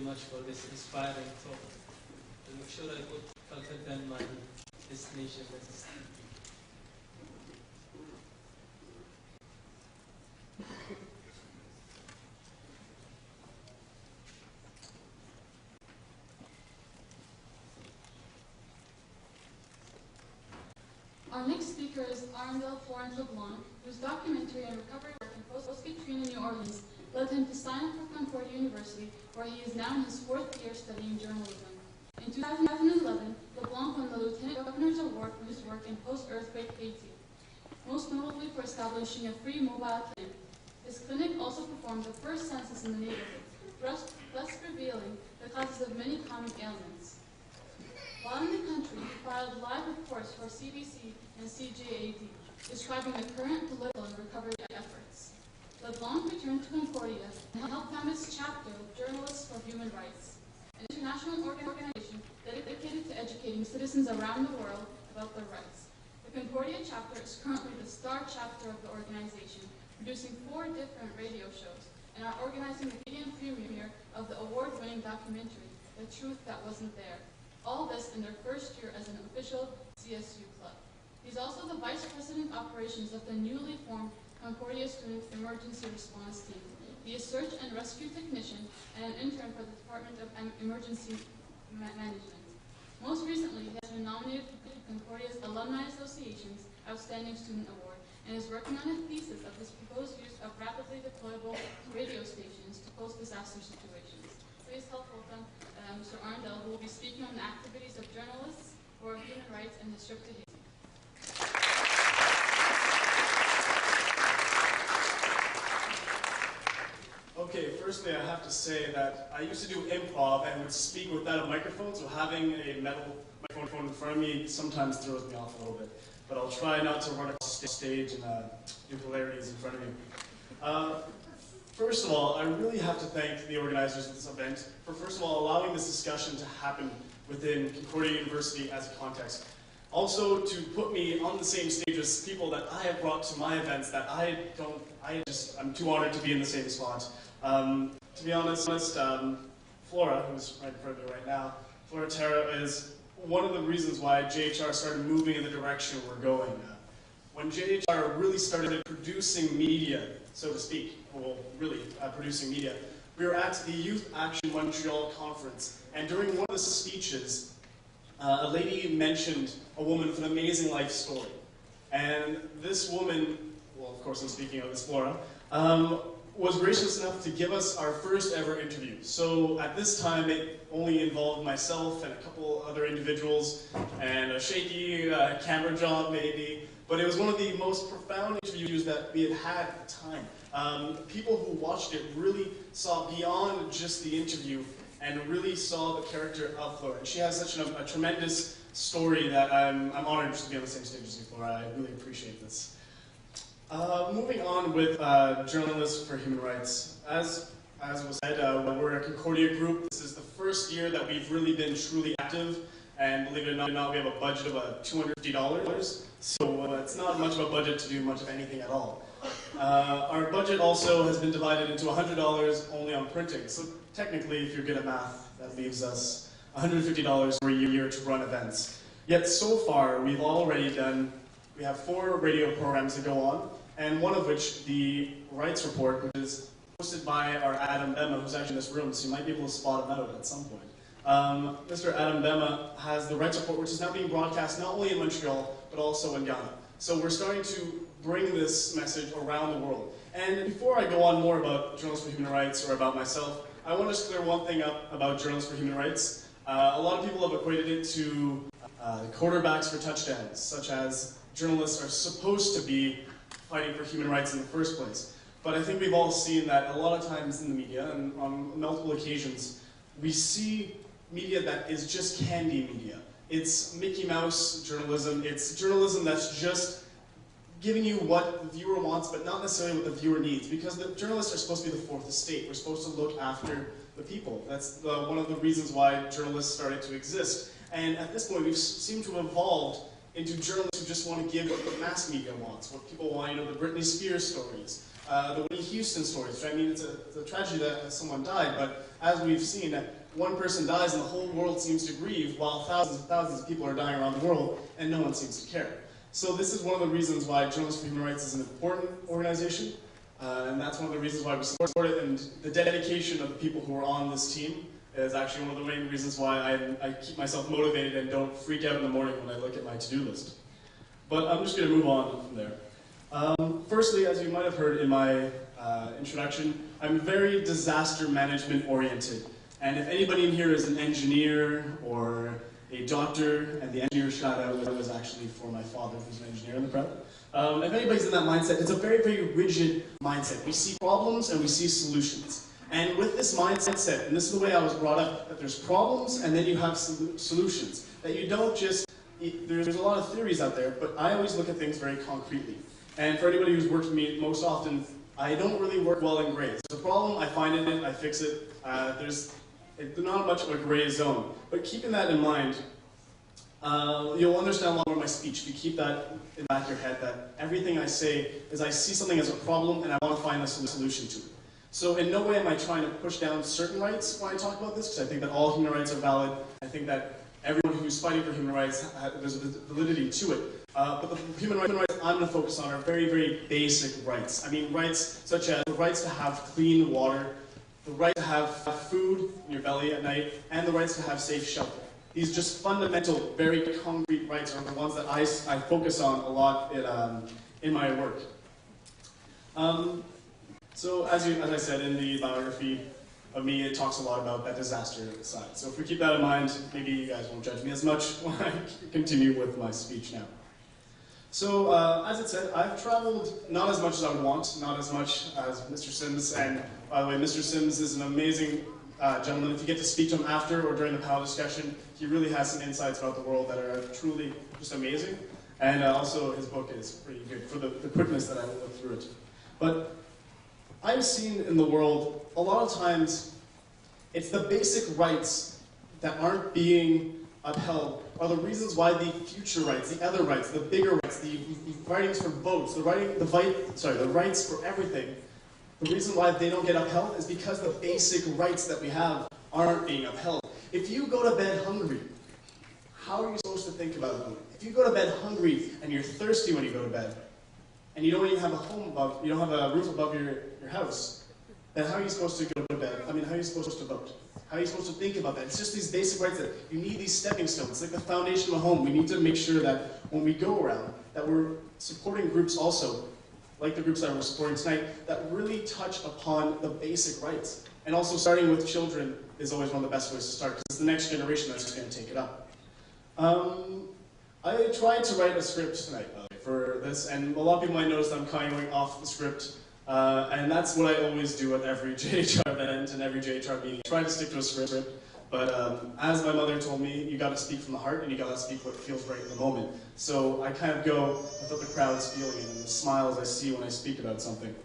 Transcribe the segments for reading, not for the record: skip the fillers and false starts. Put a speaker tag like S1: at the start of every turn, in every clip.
S1: much for this inspiring talk. I'll make sure I put Calcutta in my destination list.
S2: Our next speaker is Arndell LeBlanc, whose documentary and recovery work in post-Katrina New Orleans led him to sign up for Concordia University, where he is now in his 4th year studying journalism. In 2011, LeBlanc won the Lieutenant Governor's Award for his work in post-earthquake Haiti, most notably for establishing a free mobile clinic. His clinic also performed the first census in the neighborhood, thus revealing the causes of many common ailments. While in the country, he filed live reports for CDC and CJAD, describing the current political and recovery efforts. LeBlanc returned to Concordia and helped found its chapter of Journalists for Human Rights, an international organization dedicated to educating citizens around the world about their rights. The Concordia chapter is currently the star chapter of the organization, producing 4 different radio shows, and are organizing the Canadian premiere of the award-winning documentary, The Truth That Wasn't There. All this in their first year as an official CSU club. He's also the Vice President of Operations of the newly formed Concordia Student Emergency Response Team. He is Search and Rescue Technician and an intern for the Department of Emergency Management. Most recently, he has been nominated for Concordia's Alumni Association's Outstanding Student Award and is working on a thesis of his proposed use of rapidly deployable radio stations to post-disaster situations. Please help welcome Mr. Arndell, who will be speaking on the activities of journalists for human rights in his trip to Haiti.
S3: Okay, firstly I have to say that I used to do improv and would speak without a microphone, so having a metal microphone in front of me sometimes throws me off a little bit. But I'll try not to run across the stage and do hilarities in front of you. First of all, I really have to thank the organizers of this event for, first of all, allowing this discussion to happen within Concordia University as a context. Also, to put me on the same stage as people that I have brought to my events that I'm too honored to be in the same spot. To be honest, Florah, who's right in front of me right now, Florah Terah is one of the reasons why JHR started moving in the direction we're going. When JHR really started producing media, so to speak, well, really producing media, we were at the Youth Action Montreal conference, and during one of the speeches, a lady mentioned a woman with an amazing life story. And this woman, well, of course I'm speaking of this Florah, was gracious enough to give us our first ever interview. So at this time, it only involved myself and a couple other individuals, and a shaky camera job maybe, but it was one of the most profound interviews that we had had at the time. People who watched it really saw beyond just the interview and really saw the character of Florah. And she has such a tremendous story that I'm honored just to be on the same stage as you, Florah. I really appreciate this. Moving on with Journalists for Human Rights. As was said, we're a Concordia group. This is the first year that we've really been truly active, and believe it or not, we have a budget of $250, so it's not much of a budget to do much of anything at all. Our budget also has been divided into $100 only on printing, so technically, if you're good at math, that leaves us $150 per year to run events. Yet so far, we have 4 radio programs that go on, and one of which, the Rights Report, which is hosted by our Adam Bema, who's actually in this room, so you might be able to spot him out at some point. Mr. Adam Bema has the Rights Report, which is now being broadcast not only in Montreal, but also in Ghana. So we're starting to bring this message around the world. And before I go on more about Journalists for Human Rights or about myself, I want to clear one thing up about Journalists for Human Rights. A lot of people have equated it to quarterbacks for touchdowns, such as journalists are supposed to be fighting for human rights in the first place. But I think we've all seen that a lot of times in the media, and on multiple occasions, we see media that is just candy media. It's Mickey Mouse journalism. It's journalism that's just giving you what the viewer wants, but not necessarily what the viewer needs, because the journalists are supposed to be the fourth estate. We're supposed to look after the people. That's one of the reasons why journalists started to exist. And at this point, we've seemed to have evolved into journalists who just want to give what the mass media wants, what people want, the Britney Spears stories, the Whitney Houston stories. I mean, it's a tragedy that someone died, but as we've seen, one person dies and the whole world seems to grieve, while thousands and thousands of people are dying around the world, and no one seems to care. So this is one of the reasons why Journalists for Human Rights is an important organization, and that's one of the reasons why we support it, and the dedication of the people who are on this team is actually one of the main reasons why I keep myself motivated and don't freak out in the morning when I look at my to-do list. But I'm just going to move on from there. Firstly, as you might have heard in my introduction, I'm very disaster management oriented. And if anybody in here is an engineer or a doctor, and the engineer shout out was actually for my father, who's an engineer in the crowd. If anybody's in that mindset, it's a very, very rigid mindset. We see problems and we see solutions. And with this mindset, and this is the way I was brought up, that there's problems and then you have solutions. That you don't just, there's a lot of theories out there, but I always look at things very concretely. And for anybody who's worked with me, most often, I don't really work well in grays. There's a problem, I find it, I fix it. There's not much of a gray zone. But keeping that in mind, you'll understand a lot more of my speech if you keep that in the back of your head, that everything I say is I see something as a problem and I want to find a solution to it. So in no way am I trying to push down certain rights when I talk about this, because I think that all human rights are valid. I think that everyone who's fighting for human rights, there's a validity to it. But the human rights I'm going to focus on are very, very basic rights. I mean, rights such as the rights to have clean water, the right to have food in your belly at night, and the rights to have safe shelter. These just fundamental, very concrete rights are the ones that I focus on a lot in my work. So as I said in the biography of me, it talks a lot about that disaster side. So if we keep that in mind, maybe you guys won't judge me as much when I continue with my speech now. So as it said, I've traveled not as much as I would want, not as much as Mr. Sims, and by the way, Mr. Sims is an amazing gentleman. If you get to speak to him after or during the panel discussion, he really has some insights about the world that are truly just amazing. And also his book is pretty good for the quickness that I will look through it. But I've seen in the world, a lot of times, it's the basic rights that aren't being upheld are the reasons why the future rights, the other rights, the bigger rights, the writings for votes, the rights for everything, the reason why they don't get upheld is because the basic rights that we have aren't being upheld. If you go to bed hungry, how are you supposed to think about food? If you go to bed hungry and you're thirsty when you go to bed, and you don't even have a home above, you don't have a roof above your house, then how are you supposed to go to bed? I mean, how are you supposed to vote? How are you supposed to think about that? It's just these basic rights that you need these stepping stones. It's like the foundation of a home. We need to make sure that when we go around, that we're supporting groups also, like the groups that we're supporting tonight, that really touch upon the basic rights. And also starting with children is always one of the best ways to start, because it's the next generation that's going to take it up. I tried to write a script tonight, by the way, for this, and a lot of people might notice that I'm kind of going off the script. And that's what I always do at every JHR event and every JHR meeting. I try to stick to a script, but as my mother told me, you got to speak from the heart and you got to speak what feels right in the moment. So I kind of go with what the crowd's feeling and the smiles I see when I speak about something.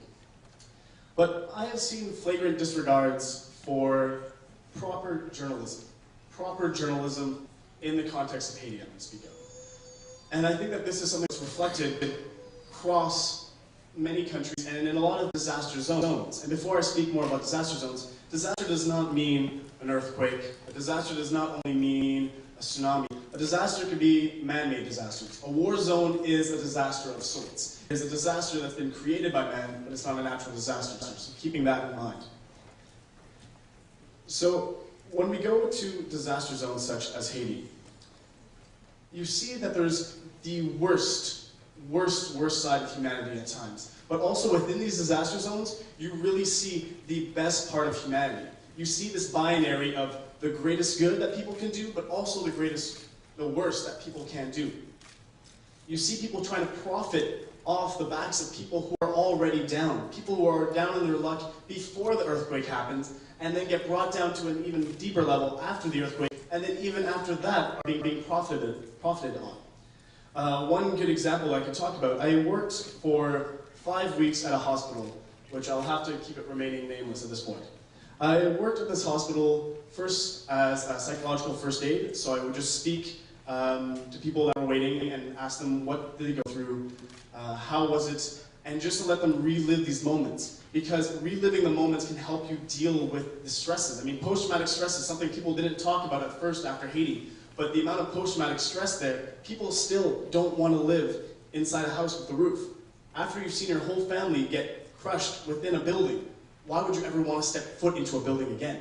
S3: But I have seen flagrant disregards for proper journalism in the context of Haiti, I'm going to speak of. And I think that this is something that's reflected across many countries and in a lot of disaster zones. And before I speak more about disaster zones, disaster does not mean an earthquake. A disaster does not only mean a tsunami. A disaster could be man-made disasters. A war zone is a disaster of sorts. It is a disaster that's been created by man, but it's not a natural disaster. So keeping that in mind. So when we go to disaster zones such as Haiti, you see that there's the worst side of humanity at times. But also within these disaster zones, you really see the best part of humanity. You see this binary of the greatest good that people can do, but also the worst that people can do. You see people trying to profit off the backs of people who are already down, people who are down in their luck before the earthquake happens, and then get brought down to an even deeper level after the earthquake, and then even after that are being profited on. One good example I could talk about, I worked for 5 weeks at a hospital, which I'll have to keep it remaining nameless at this point. I worked at this hospital first as a psychological first aid, so I would just speak to people that were waiting and ask them what did they go through, how was it, and just to let them relive these moments. Because reliving the moments can help you deal with the stresses. I mean, post-traumatic stress is something people didn't talk about at first after Haiti, but the amount of post-traumatic stress there, people still don't want to live inside a house with a roof. After you've seen your whole family get crushed within a building, why would you ever want to step foot into a building again?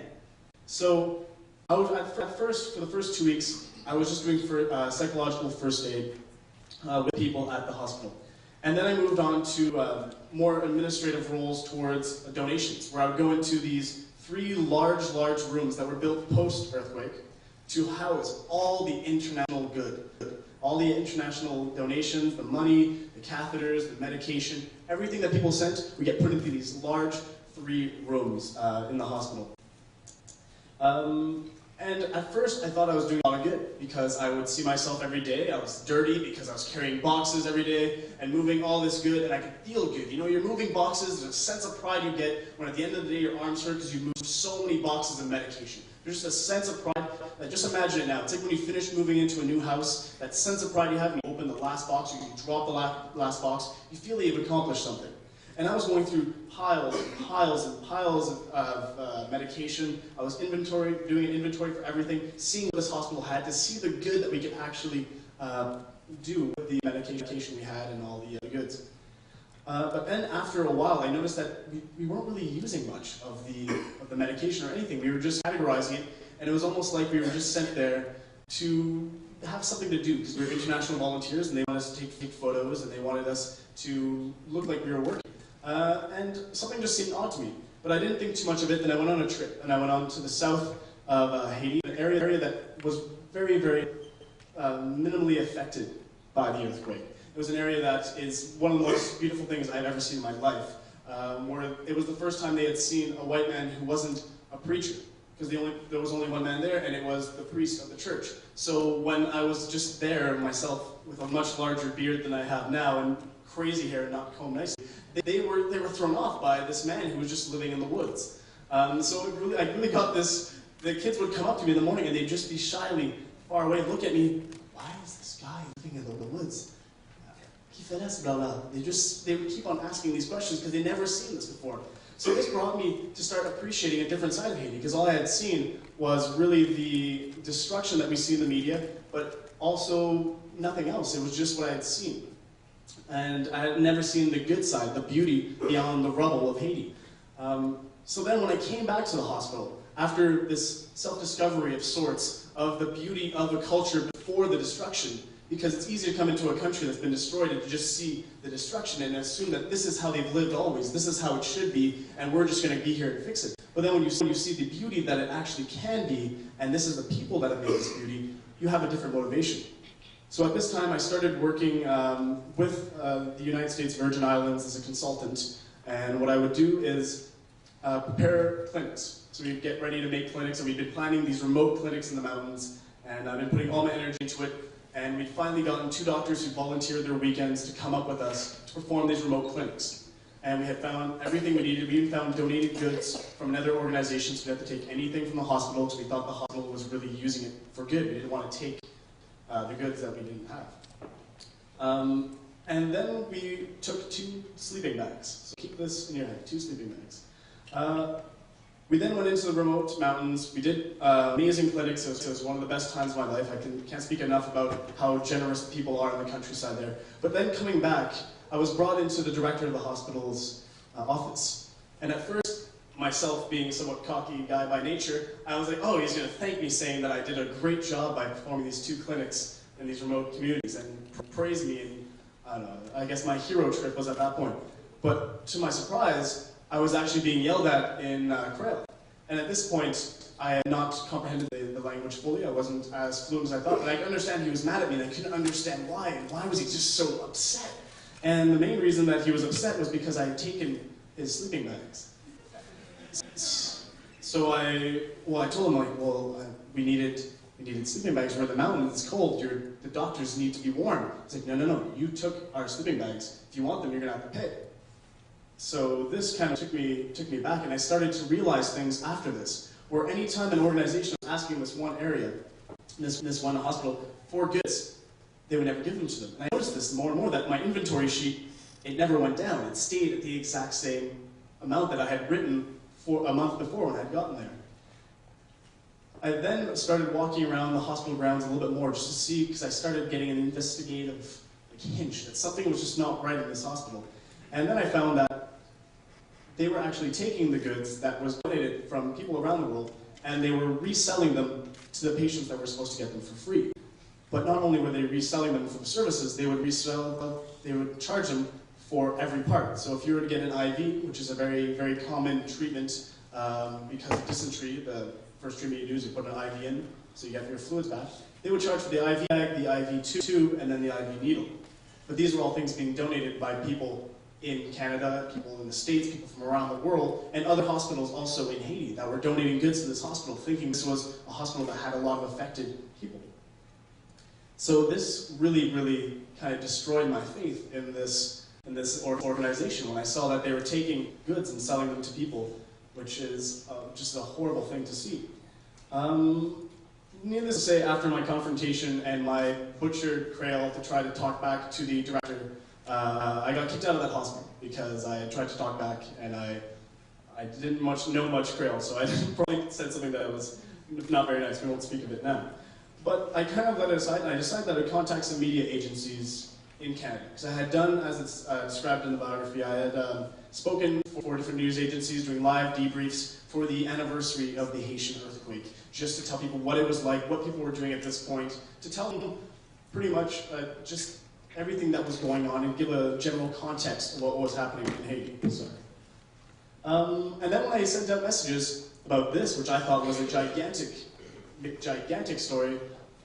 S3: So, for the first 2 weeks, I was just doing psychological first aid with people at the hospital. And then I moved on to more administrative roles towards donations, where I would go into these 3 large rooms that were built post-earthquake to house all the international good. All the international donations, the money, the catheters, the medication, everything that people sent, we get put into these large 3 rooms in the hospital. And at first, I thought I was doing a lot of good, because I would see myself every day. I was dirty because I was carrying boxes every day and moving all this good, and I could feel good. You know, you're moving boxes, there's a sense of pride you get when at the end of the day your arms hurt because you moved so many boxes of medication. There's just a sense of pride. Just imagine it now. It's like when you finish moving into a new house, that sense of pride you have when you open the last box, or you drop the last box, you feel that you've accomplished something. And I was going through piles and piles and piles of medication. I was doing an inventory for everything, seeing what this hospital had, to see the good that we could actually do with the medication we had and all the other goods. But then after a while, I noticed that we weren't really using much of the medication or anything. We were just categorizing it, and it was almost like we were just sent there to have something to do, because we were international volunteers, and they wanted us to take photos, and they wanted us to look like we were working. And something just seemed odd to me. But I didn't think too much of it, then I went on a trip, and I went on to the south of Haiti, an area that was very, very minimally affected by the earthquake. It was an area that is one of the most beautiful things I've ever seen in my life, where it was the first time they had seen a white man who wasn't a preacher, because there was only one man there, and it was the priest of the church. So when I was just there myself, with a much larger beard than I have now, and crazy hair not combed nicely, they were thrown off by this man who was just living in the woods. So I really got this. The kids would come up to me in the morning and they'd just be shyly far away, look at me. Why is this guy living in the woods? They would keep on asking these questions because they'd never seen this before. So this brought me to start appreciating a different side of Haiti, because all I had seen was really the destruction that we see in the media, but also nothing else. It was just what I had seen. And I had never seen the good side, the beauty beyond the rubble of Haiti. So then when I came back to the hospital, after this self-discovery of sorts, of the beauty of a culture before the destruction, because it's easy to come into a country that's been destroyed and to just see the destruction and assume that this is how they've lived always, this is how it should be, and we're just going to be here to fix it. But then when you see the beauty that it actually can be, and this is the people that have made this beauty, you have a different motivation. So at this time, I started working with the United States Virgin Islands as a consultant, and what I would do is prepare clinics. So we'd get ready to make clinics, and we'd been planning these remote clinics in the mountains, and I've been putting all my energy into it, and we'd finally gotten 2 doctors who volunteered their weekends to come up with us to perform these remote clinics. And we had found everything we needed. We even found donated goods from another organization, so we didn't have to take anything from the hospital, because we thought the hospital was really using it for good. We didn't want to take the goods that we didn't have. And then we took 2 sleeping bags. So keep this in your head, 2 sleeping bags. We then went into the remote mountains. We did amazing clinics. It was one of the best times of my life. I can't speak enough about how generous the people are in the countryside there. But then coming back, I was brought into the director of the hospital's office. And at first, myself being a somewhat cocky guy by nature, I was like, oh, he's going to thank me, saying that I did a great job by performing these 2 clinics in these remote communities, and praise me. And I don't know, I guess my hero trip was at that point. But to my surprise, I was actually being yelled at in Creole. And at this point, I had not comprehended the language fully. I wasn't as fluent as I thought, but I could understand he was mad at me, and I couldn't understand why, and why was he just so upset? And the main reason that he was upset was because I had taken his sleeping bags. So I told him, we needed sleeping bags. We're in the mountains, it's cold, the doctors need to be warm. He's like, no, you took our sleeping bags. If you want them, you're gonna have to pay. So this kind of took me back, and I started to realize things after this, where anytime an organization was asking this one area, this one hospital for goods, they would never give them to them. And I noticed this more and more, that my inventory sheet, it never went down. It stayed at the exact same amount that I had written for a month before when I had gotten there. I then started walking around the hospital grounds a little bit more just to see, because I started getting an investigative hinge that something was just not right in this hospital. And then I found that they were actually taking the goods that was donated from people around the world, and they were reselling them to the patients that were supposed to get them for free. But not only were they reselling them for the services, they would charge them for every part. So if you were to get an IV, which is a very, very common treatment because of dysentery, the first treatment you do is you put an IV in, so you get your fluids back. They would charge for the IV bag, the IV tube, and then the IV needle. But these were all things being donated by people in Canada, people in the States, people from around the world, and other hospitals also in Haiti that were donating goods to this hospital, thinking this was a hospital that had a lot of affected people. So this really, really kind of destroyed my faith in this organization when I saw that they were taking goods and selling them to people, which is just a horrible thing to see. Needless to say, after my confrontation and my butchered crail to try to talk back to the director, I got kicked out of that hospital because I tried to talk back and I didn't know much Creole, so I probably said something that was not very nice. We won't speak of it now. But I kind of let it aside, and I decided that I would contact some media agencies in Canada. Because I had done, as it's described in the biography, I had spoken for different news agencies, doing live debriefs for the anniversary of the Haitian earthquake, just to tell people what it was like, what people were doing at this point, to tell them pretty much just everything that was going on and give a general context of what was happening in Haiti. Sorry. And then when I sent out messages about this, which I thought was a gigantic story,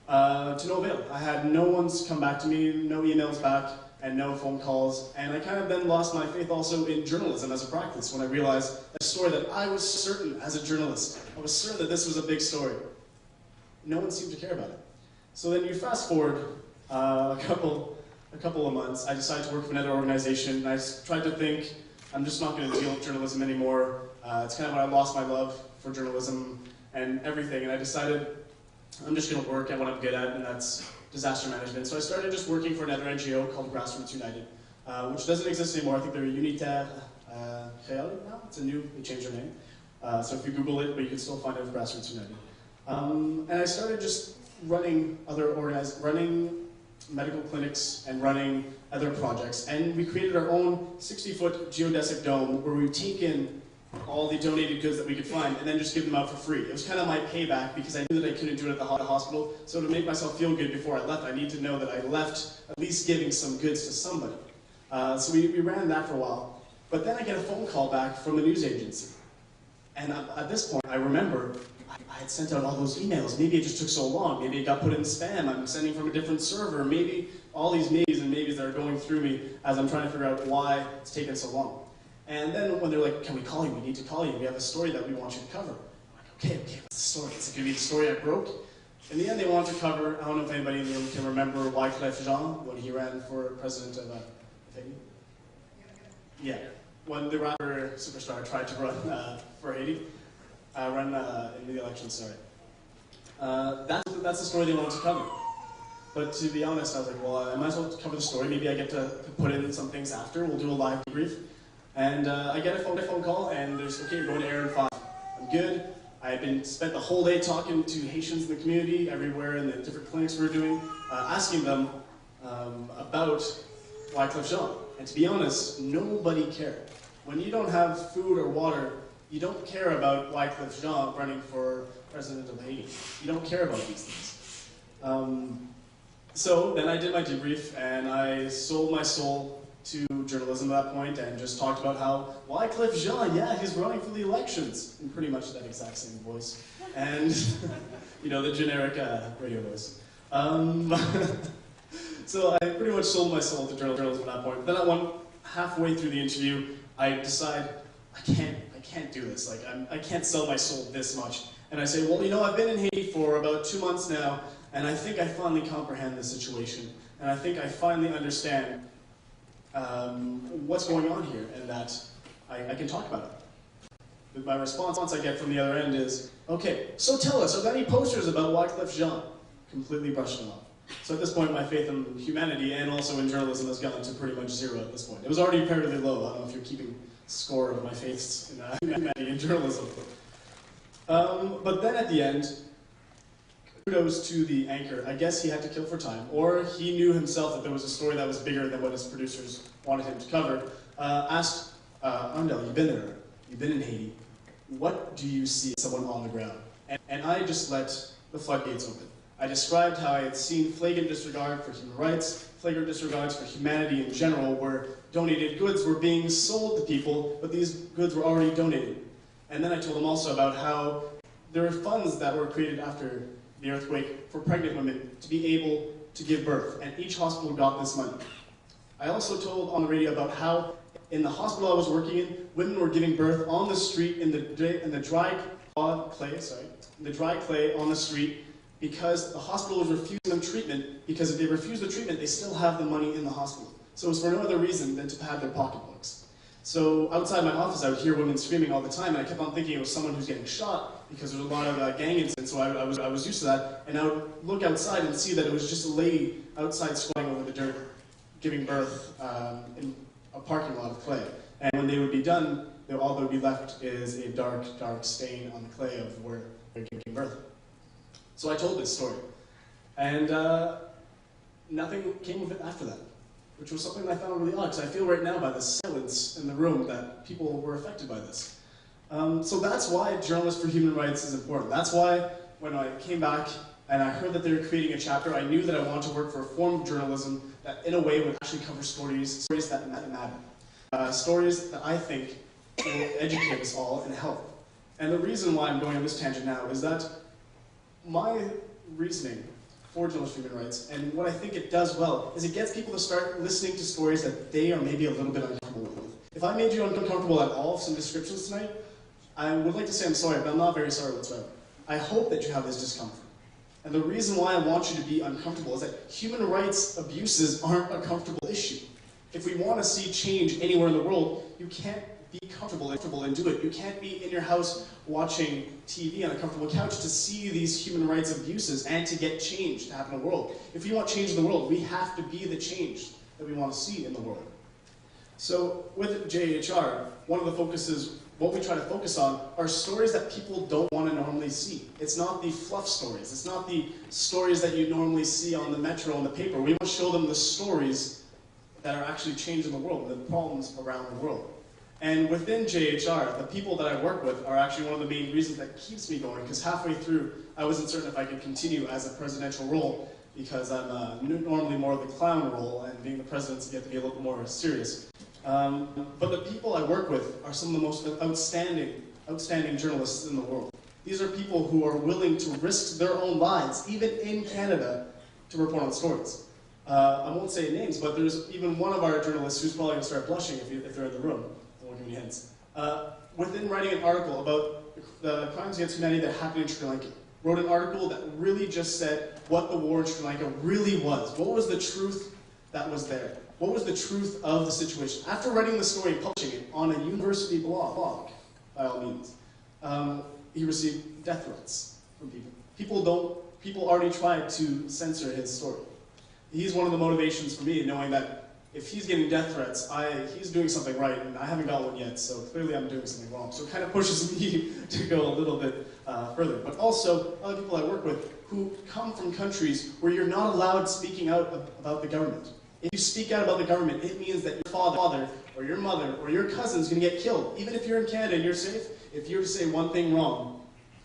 S3: to no avail. I had no one's come back to me, no emails back, and no phone calls, and I kind of then lost my faith also in journalism as a practice when I realized that story that I was certain as a journalist, I was certain that this was a big story. No one seemed to care about it. So then you fast forward a couple of months, I decided to work for another organization, and I tried to think, I'm just not going to deal with journalism anymore. It's kind of when I lost my love for journalism and everything, and I decided I'm just going to work at what I'm good at, and that's disaster management. So I started just working for another NGO called Grassroots United, which doesn't exist anymore. I think they're Terah now. It's they changed their name. So if you Google it, but you can still find it with Grassroots United. And I started just running medical clinics and running other projects. And we created our own 60-foot geodesic dome where we would take in all the donated goods that we could find and then just give them out for free. It was kind of my payback because I knew that I couldn't do it at the hospital. So to make myself feel good before I left, I need to know that I left at least giving some goods to somebody. So we ran that for a while. But then I get a phone call back from a news agency. And at this point, I remember I had sent out all those emails. Maybe it just took so long. Maybe it got put in spam. I'm sending from a different server. Maybe all these maybes and maybes that are going through me as I'm trying to figure out why it's taken so long. And then when they're like, can we call you? We need to call you. We have a story that we want you to cover. I'm like, okay, what's the story? Is it going to be the story I broke? In the end, they want to cover, I don't know if anybody in the room can remember Wyclef Jean when he ran for president of Haiti? Yeah. When the rapper superstar tried to run for Haiti. In the election, sorry. That's the story they wanted to cover. But to be honest, I was like, well, I might as well cover the story. Maybe I get to put in some things after. We'll do a live debrief. And I get a phone call, and there's, okay, you're going to air in 5. I'm good. I had spent the whole day talking to Haitians in the community, everywhere in the different clinics we were doing, asking them about Wyclef Jean. And to be honest, nobody cared. When you don't have food or water, you don't care about Wyclef Jean running for president of Haiti. You don't care about these things. So then I did my debrief, and I sold my soul to journalism at that point, and just talked about how Wyclef Jean, yeah, he's running for the elections, in pretty much that exact same voice, and the generic radio voice. So I pretty much sold my soul to journalism at that point. Then halfway through the interview, I decide I can't do this. Like I can't sell my soul this much. And I say, well, I've been in Haiti for about 2 months now, and I think I finally comprehend the situation, and I think I finally understand what's going on here, and that I can talk about it. But my response I get from the other end is, okay, so tell us, are there any posters about Wyclef Jean? completely brushed it off. So at this point, my faith in humanity and also in journalism has gotten to pretty much zero at this point. It was already comparatively low. I don't know if you're keeping score of my faiths in humanity and journalism. But then at the end, kudos to the anchor. I guess he had to kill for time, or he knew himself that there was a story that was bigger than what his producers wanted him to cover. Asked Arndell, you've been there, you've been in Haiti. What do you see as someone on the ground? And I just let the floodgates open. I described how I had seen flagrant disregard for human rights, flagrant disregards for humanity in general, where donated goods were being sold to people, but these goods were already donated. And then I told them also about how there were funds that were created after the earthquake for pregnant women to be able to give birth, and each hospital got this money. I also told on the radio about how in the hospital I was working in, women were giving birth on the street in the dry clay on the street, because the hospital was refusing them treatment, because if they refused the treatment, they still have the money in the hospital. So it was for no other reason than to pad their pocketbooks. So outside my office, I would hear women screaming all the time, and I kept on thinking it was someone who's getting shot, because there's a lot of gang incidents, so I was used to that. And I would look outside and see that it was just a lady outside squatting over the dirt, giving birth in a parking lot of clay. And when they would be done, all that would be left is a dark, dark stain on the clay of where they're giving birth. So I told this story, and nothing came of it after that, which was something that I found really odd, because I feel right now by the silence in the room that people were affected by this. So that's why Journalists for Human Rights is important. That's why when I came back and I heard that they were creating a chapter, I knew that I wanted to work for a form of journalism that in a way would actually cover stories that matter. Stories that I think will educate us all and help. And the reason why I'm going on this tangent now is that my reasoning for Journalists for Human Rights, and what I think it does well, is it gets people to start listening to stories that they are maybe a little bit uncomfortable with. If I made you uncomfortable at all with some descriptions tonight, I would like to say I'm sorry, but I'm not very sorry whatsoever. I hope that you have this discomfort. And the reason why I want you to be uncomfortable is that human rights abuses aren't a comfortable issue. If we want to see change anywhere in the world, you can't be comfortable and do it. You can't be in your house watching TV on a comfortable couch to see these human rights abuses and to get change to happen in the world. If we want change in the world, we have to be the change that we want to see in the world. So with JHR, one of the focuses, what we try to focus on, are stories that people don't want to normally see. It's not the fluff stories. It's not the stories that you normally see on the metro and the paper. We want to show them the stories that are actually changing the world, the problems around the world. And within JHR, the people that I work with are actually one of the main reasons that keeps me going, because halfway through, I wasn't certain if I could continue as a presidential role, because I'm normally more of the clown role, and being the president, you have to be a little bit more serious. But the people I work with are some of the most outstanding journalists in the world. These are people who are willing to risk their own lives, even in Canada, to report on stories. I won't say names, but there's even one of our journalists who's probably going to start blushing if they're in the room. Hints. Within writing an article about the crimes against humanity that happened in Sri Lanka, wrote an article that really just said what the war in Sri Lanka really was. What was the truth that was there? What was the truth of the situation? After writing the story and publishing it on a university blog, by all means, he received death threats from people. People already tried to censor his story. He's one of the motivations for me, knowing that if he's getting death threats, he's doing something right, and I haven't got one yet, so clearly I'm doing something wrong. So it kind of pushes me to go a little bit further. But also, other people I work with who come from countries where you're not allowed speaking out about the government. If you speak out about the government, it means that your father, or your mother, or your cousin is going to get killed. Even if you're in Canada and you're safe, if you're to say one thing wrong,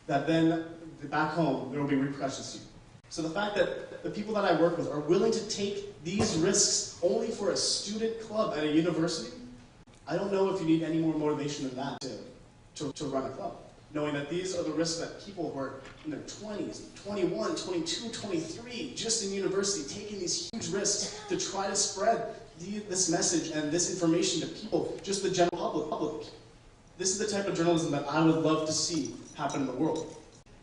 S3: that then back home, there will be repercussions to you. So the fact that the people that I work with are willing to take these risks only for a student club at a university, I don't know if you need any more motivation than that to run a club. Knowing that these are the risks that people who are in their 20s, 21, 22, 23, just in university, taking these huge risks to try to spread this message and this information to people, just the general public. This is the type of journalism that I would love to see happen in the world.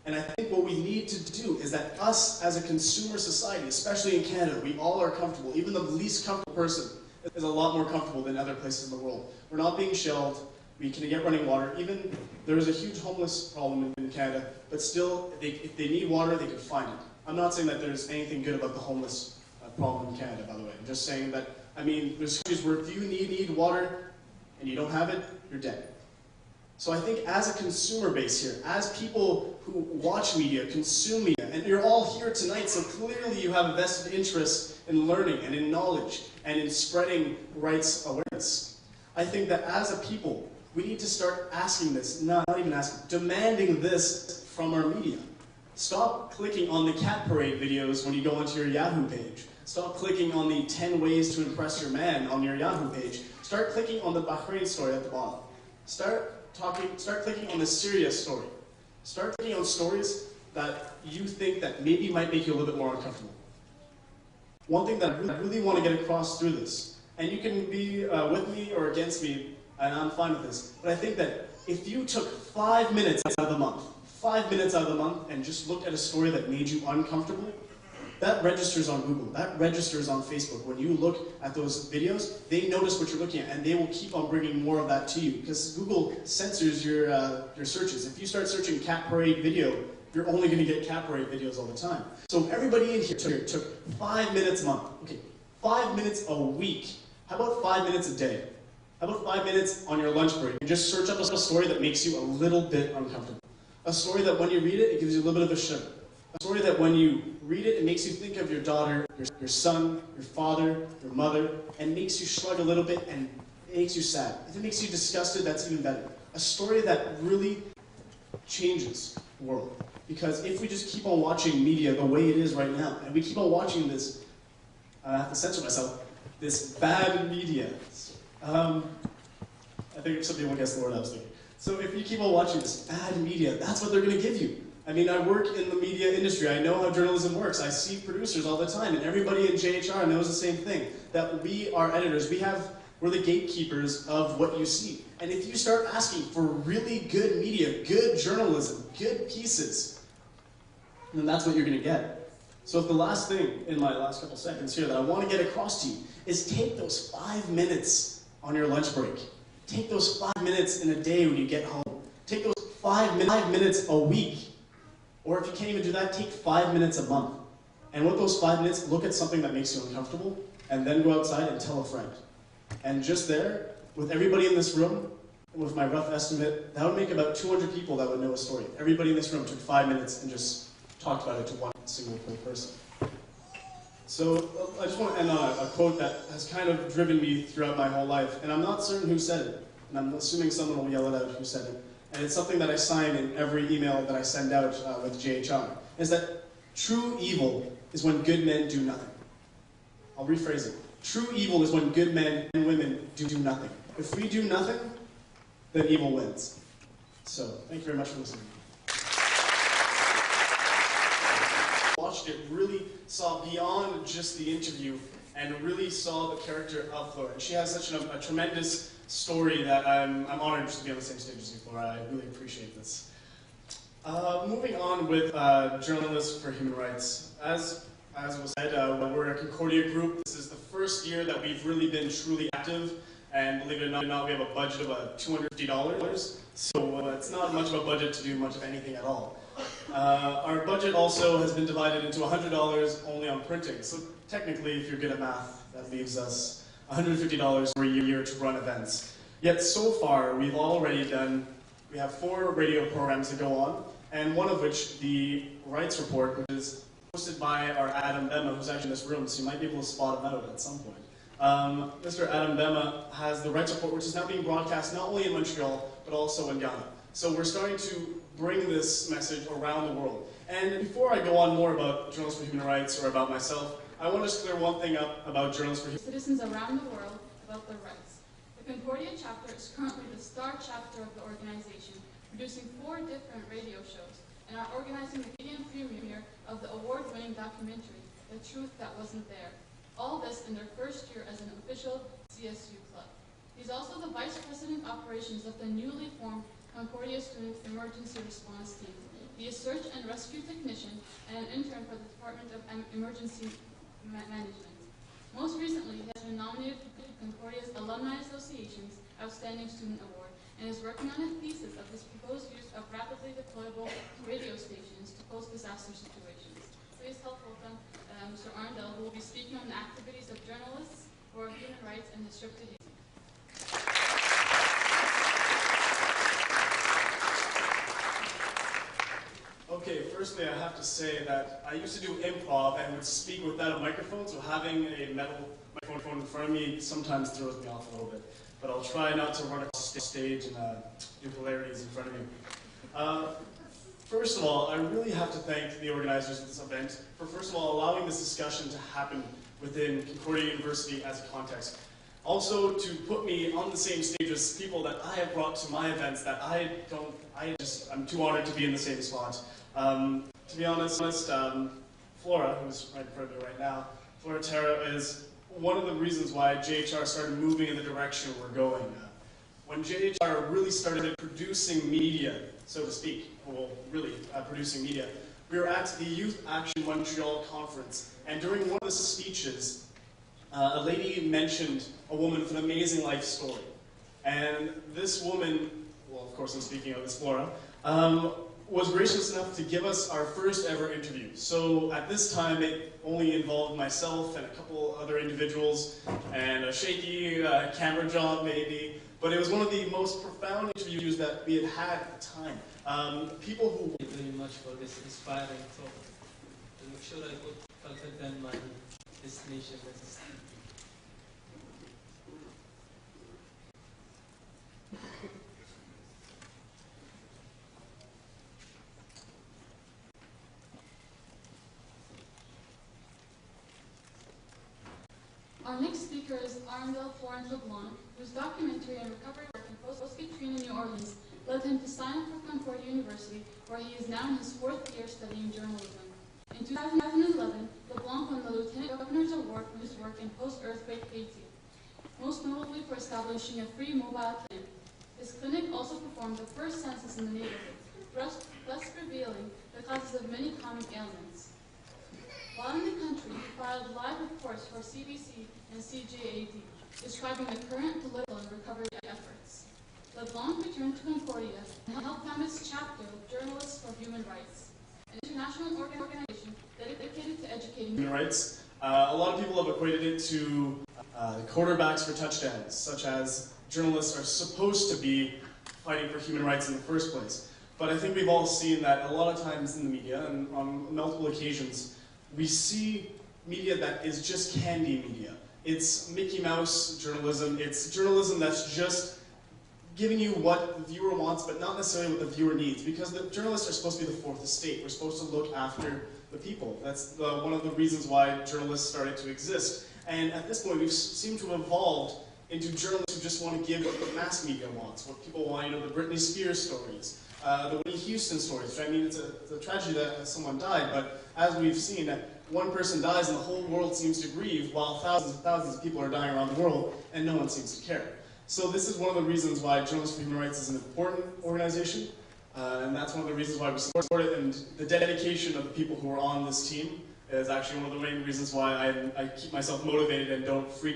S3: And I think what we need to do is that us as a consumer society, especially in Canada, we all are comfortable. Even the least comfortable person is a lot more comfortable than other places in the world. We're not being shelled. We can get running water. Even there is a huge homeless problem in Canada, but still, if they need water, they can find it. I'm not saying that there's anything good about the homeless problem in Canada, by the way. I'm just saying that, I mean, there's countries where if you need water and you don't have it, you're dead. So I think as a consumer base here, as people who watch media, consume media, and you're all here tonight, so clearly you have a vested interest in learning and in knowledge and in spreading rights awareness. I think that as a people, we need to start asking this, not even asking, demanding this from our media. Stop clicking on the cat parade videos when you go onto your Yahoo page. Stop clicking on the 10 ways to impress your man on your Yahoo page. Start clicking on the Bahrain story at the bottom. Start clicking on the Syria story. Start clicking on stories that you think that maybe might make you a little bit more uncomfortable. One thing that I really want to get across through this, and you can be with me or against me, and I'm fine with this, but I think that if you took 5 minutes out of the month, 5 minutes out of the month, and just looked at a story that made you uncomfortable, that registers on Google, that registers on Facebook. When you look at those videos, they notice what you're looking at, and they will keep on bringing more of that to you, because Google censors your searches. If you start searching cat parade video, you're only going to get cat parade videos all the time. So everybody in here took 5 minutes a month. Okay, 5 minutes a week. How about 5 minutes a day? How about 5 minutes on your lunch break? And just search up a story that makes you a little bit uncomfortable. A story that when you read it, it gives you a little bit of a shiver. A story that when you read it, it makes you think of your daughter, your son, your father, your mother, and makes you shrug a little bit and makes you sad. If it makes you disgusted, that's even better. A story that really changes the world. Because if we just keep on watching media the way it is right now, and we keep on watching this, I have to censor myself, this bad media. I think some people guess the word I was thinking. So if you keep on watching this bad media, that's what they're going to give you. I mean, I work in the media industry. I know how journalism works. I see producers all the time, and everybody in JHR knows the same thing, that we are editors. We're the gatekeepers of what you see. And if you start asking for really good media, good journalism, good pieces, then that's what you're going to get. So if the last thing in my last couple seconds here that I want to get across to you is take those 5 minutes on your lunch break. Take those 5 minutes in a day when you get home. Take those 5 minutes a week. Or if you can't even do that, take 5 minutes a month. And with those 5 minutes, look at something that makes you uncomfortable, and then go outside and tell a friend. And just there, with everybody in this room, with my rough estimate, that would make about 200 people that would know a story. Everybody in this room took 5 minutes and just talked about it to one single person. So I just want to end on a quote that has kind of driven me throughout my whole life, and I'm not certain who said it, and I'm assuming someone will yell it out who said it. And it's something that I sign in every email that I send out with JHR, is that true evil is when good men do nothing. I'll rephrase it. True evil is when good men and women do nothing. If we do nothing, then evil wins. So, thank you very much for listening. Watched it, really saw beyond just the interview, and really saw the character of Florah. And she has such a tremendous story that I'm honored to be on the same stage as you, Florah. I really appreciate this. Moving on with Journalists for Human Rights. As was said, we're a Concordia group. This is the first year that we've really been truly active, and believe it or not, we have a budget of $250. So it's not much of a budget to do much of anything at all. Our budget also has been divided into $100 only on printing. So technically, if you're good at math, that leaves us $150 per year to run events. Yet so far, we have 4 radio programs that go on, and one of which, the Rights Report, which is hosted by our Adam Bema, who's actually in this room, so you might be able to spot him out at some point. Mr. Adam Bema has the Rights Report, which is now being broadcast not only in Montreal, but also in Ghana. So we're starting to bring this message around the world. And before I go on more about Journalists for Human Rights or about myself, I want to just clear one thing up about Journalists for Human Rights.
S2: Citizens around the world about their rights. The Concordia chapter is currently the star chapter of the organization, producing 4 different radio shows, and are organizing the Canadian premiere of the award-winning documentary, The Truth That Wasn't There. All this in their first year as an official CSU club. He's also the Vice President Operations of the newly formed Concordia Student Emergency Response Team. He is Search and Rescue Technician and an intern for the Department of Emergency Management. Most recently, he has been nominated for Concordia's Alumni Association's Outstanding Student Award and is working on a thesis of his proposed use of rapidly deployable radio stations to post-disaster situations. Please help welcome Mr. Arndell, who will be speaking on the activities of journalists for human rights in his trip to Haiti.
S3: Okay, firstly I have to say that I used to do improv and would speak without a microphone, so having a metal microphone in front of me sometimes throws me off a little bit. But I'll try not to run across the stage and do hilarities in front of you. First of all, I really have to thank the organizers of this event for, first of all, allowing this discussion to happen within Concordia University as a context. Also, to put me on the same stage as people that I have brought to my events that I'm too honored to be in the same spot. To be honest, Florah, who's right in front of me right now, Florah Terah is one of the reasons why JHR started moving in the direction we're going. When JHR really started producing media, so to speak, producing media, we were at the Youth Action Montreal conference, and during one of the speeches, a lady mentioned a woman with an amazing life story. And this woman, well, of course I'm speaking of this Florah, was gracious enough to give us our first ever interview. So at this time, it only involved myself and a couple other individuals, and a shaky camera job maybe, but it was one of the most profound interviews that we had had at the time. People who...
S1: Thank you very much for this inspiring talk. I'll make sure I put Calcutta in my destination list.
S2: Our next speaker is Arndell LeBlanc, whose documentary and recovery work in post-Katrina New Orleans led him to sign up for Concordia University, where he is now in his 4th year studying journalism. In 2011, LeBlanc won the Lieutenant Governor's Award for his work in post-earthquake Haiti, most notably for establishing a free mobile clinic. His clinic also performed the first census in the neighborhood, thus revealing the causes of many common ailments. While in the country, he filed live reports for CBC and CJAD, describing the current political and recovery efforts. LeBlanc returned to Concordia and helped found its chapter of Journalists for Human Rights, an international organization dedicated to educating
S3: human rights. A lot of people have equated it to quarterbacks for touchdowns, such as journalists are supposed to be fighting for human rights in the first place. But I think we've all seen that a lot of times in the media, and on multiple occasions, we see media that is just candy media. It's Mickey Mouse journalism. It's journalism that's just giving you what the viewer wants, but not necessarily what the viewer needs, because the journalists are supposed to be the fourth estate. We're supposed to look after the people. That's one of the reasons why journalists started to exist. And at this point, we've seemed to have evolved into journalists who just want to give what the mass media wants, what people want, the Britney Spears stories, the Whitney Houston stories. I mean, it's a tragedy that someone died, but as we've seen, one person dies and the whole world seems to grieve, while thousands and thousands of people are dying around the world, and no one seems to care. So this is one of the reasons why Journalists for Human Rights is an important organization, and that's one of the reasons why we support it, and the dedication of the people who are on this team is actually one of the main reasons why I keep myself motivated and don't freak out.